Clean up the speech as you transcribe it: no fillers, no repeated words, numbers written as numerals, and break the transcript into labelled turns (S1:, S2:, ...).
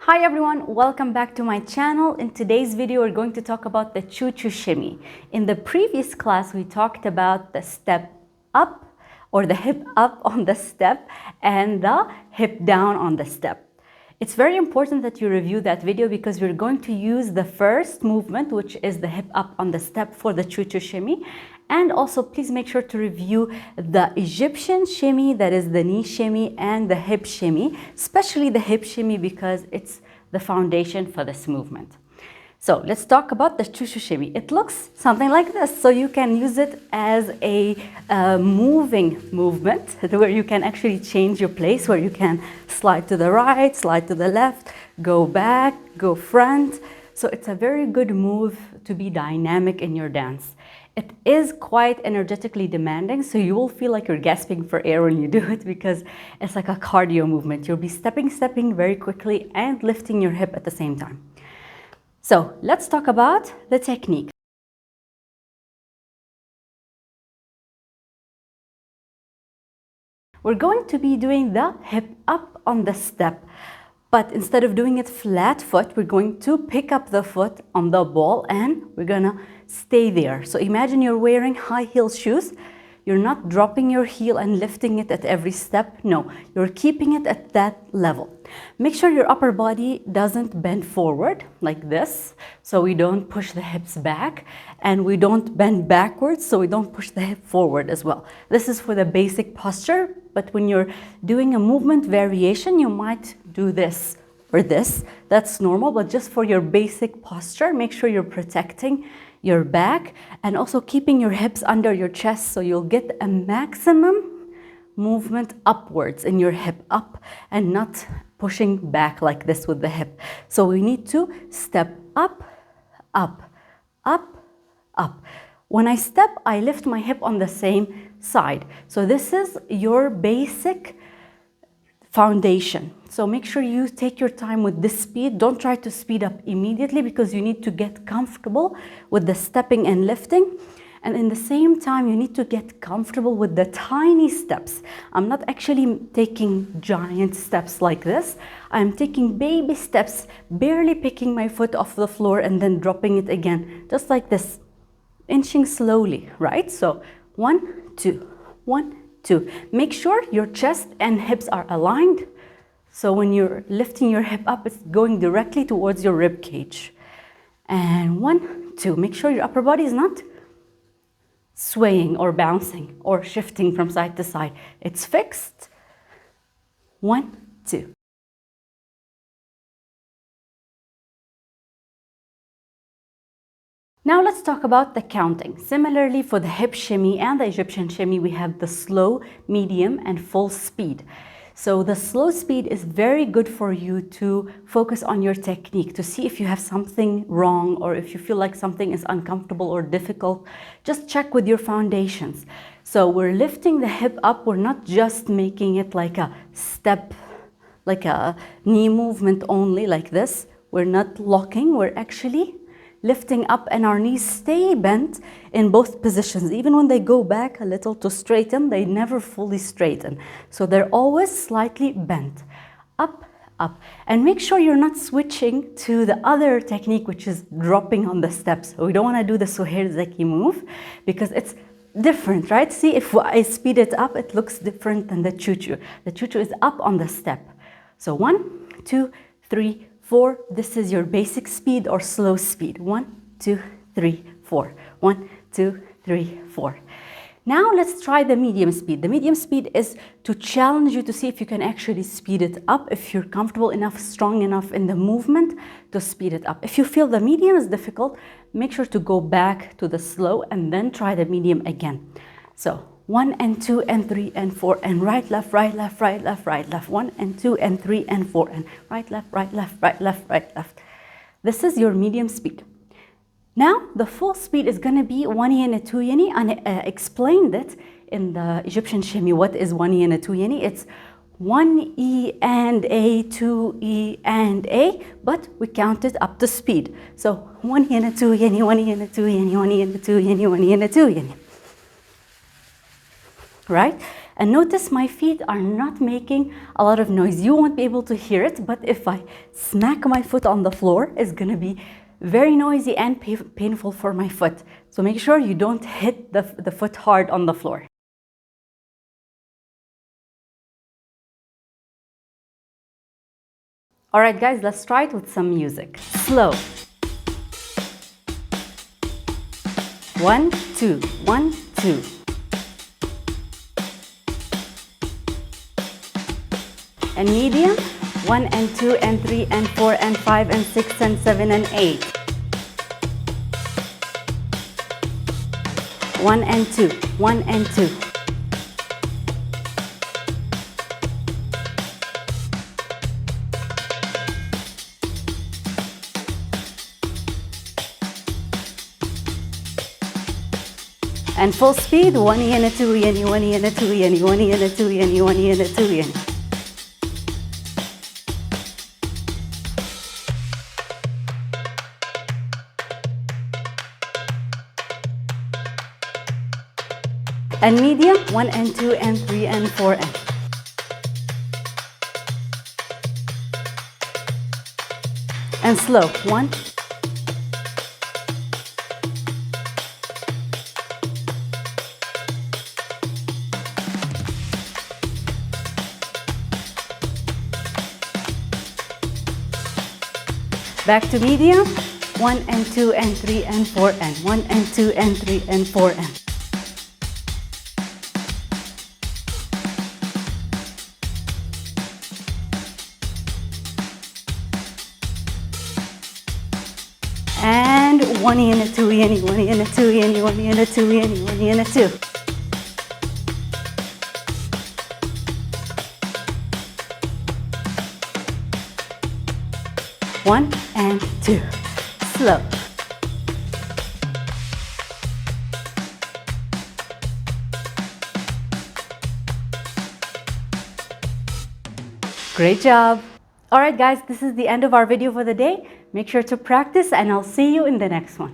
S1: Hi everyone, welcome back to my channel. In today's video, we're going to talk about the choo-choo shimmy. In the previous class, we talked about the step up or the hip up on the step and the hip down on the step. It's very important that you review that video because we're going to use the first movement, which is the hip up on the step for the choo-choo shimmy. And also, please make sure to review the Egyptian shimmy, that is the knee shimmy, and the hip shimmy, especially the hip shimmy because it's the foundation for this movement. So let's talk about the choo-choo shimmy. It looks something like this. So you can use it as a moving movement where you can actually change your place, where you can slide to the right, slide to the left, go back, go front. So it's a very good move to be dynamic in your dance. It is quite energetically demanding, so you will feel like you're gasping for air when you do it because it's like a cardio movement. You'll be stepping very quickly and lifting your hip at the same time. So let's talk about the technique. We're going to be doing the hip up on the step, but instead of doing it flat foot, we're going to pick up the foot on the ball and we're gonna stay there. So imagine you're wearing high heel shoes. You're not dropping your heel and lifting it at every step. No, you're keeping it at that level. Make sure your upper body doesn't bend forward like this, so we don't push the hips back, and we don't bend backwards, so we don't push the hip forward as well. This is for the basic posture, but when you're doing a movement variation, you might do this or this. That's normal, but just for your basic posture, make sure you're protecting your back and also keeping your hips under your chest so you'll get a maximum movement upwards in your hip up and not pushing back like this with the hip. So we need to step up, up, up, up. When I step, I lift my hip on the same side. So this is your basic foundation. So make sure you take your time with this speed. Don't try to speed up immediately because you need to get comfortable with the stepping and lifting. And in the same time, you need to get comfortable with the tiny steps. I'm not actually taking giant steps like this. I'm taking baby steps, barely picking my foot off the floor and then dropping it again, just like this, inching slowly, right? So 1, 2, 1, 2. Make sure your chest and hips are aligned. So when you're lifting your hip up, it's going directly towards your rib cage. And 1, 2. Make sure your upper body is not swaying or bouncing or shifting from side to side. It's fixed. 1, 2. Now let's talk about the counting. Similarly, for the hip shimmy and the Egyptian shimmy, we have the slow, medium, and full speed. So the slow speed is very good for you to focus on your technique, to see if you have something wrong or if you feel like something is uncomfortable or difficult. Just check with your foundations. So we're lifting the hip up. We're not just making it like a step, like a knee movement only like this. We're not locking. We're actually lifting up and our knees stay bent in both positions. Even when they go back a little to straighten, they never fully straighten. So they're always slightly bent. Up, up. And make sure you're not switching to the other technique, which is dropping on the steps. We don't want to do the Suhair Zeki move because it's different, right? See, if I speed it up, it looks different than the choo-choo. The choo-choo is up on the step. So 1, 2, 3, 4. This is your basic speed or slow speed. 1, 2, 3, 4. 1, 2, 3, 4. Now let's try the medium speed. The medium speed is to challenge you to see if you can actually speed it up, if you're comfortable enough, strong enough in the movement to speed it up. If you feel the medium is difficult, make sure to go back to the slow and then try the medium again. So 1 and 2 and 3 and 4 and right, left, right, left, right, left, right, left. 1 and 2 and 3 and 4 and right, left, right, left, right, left, right, left. This is your medium speed. Now the full speed is going to be 1 E and a 2 yeni. I explained it in the Egyptian shimmy. What is 1 E and a 2 yeni? It's 1 E and A, 2 E and A, but we count it up to speed. So 1 E and a 2 yeni, 1 E and a 2 yeni, 1 E and a 2 yeni, 1 E and a 2 yeni. right? And notice my feet are not making a lot of noise. You won't be able to hear it, but if I smack my foot on the floor, it's gonna be very noisy and painful for my foot. So make sure you don't hit the foot hard on the floor. All right, guys, let's try it with some music. Slow. 1, 2, 1, 2. And medium, 1 and 2 and 3 and 4 and 5 and 6 and 7 and 8. 1 and 2, 1 and 2. And full speed, 1 and a 2 and 1 and a 2 and 1 and a 2 and 1 and a 2 and. And medium, 1 and 2 and 3 and 4 and. And slow, 1. Back to medium, 1 and 2 and 3 and 4 and 1 and 2 and 3 and 4 and. And 1 and a 2 and 1 and a 2 and 1 and a 2 and 1 and a 2. One and 2. Slow. Great job. All right, guys, this is the end of our video for the day. Make sure to practice and I'll see you in the next one.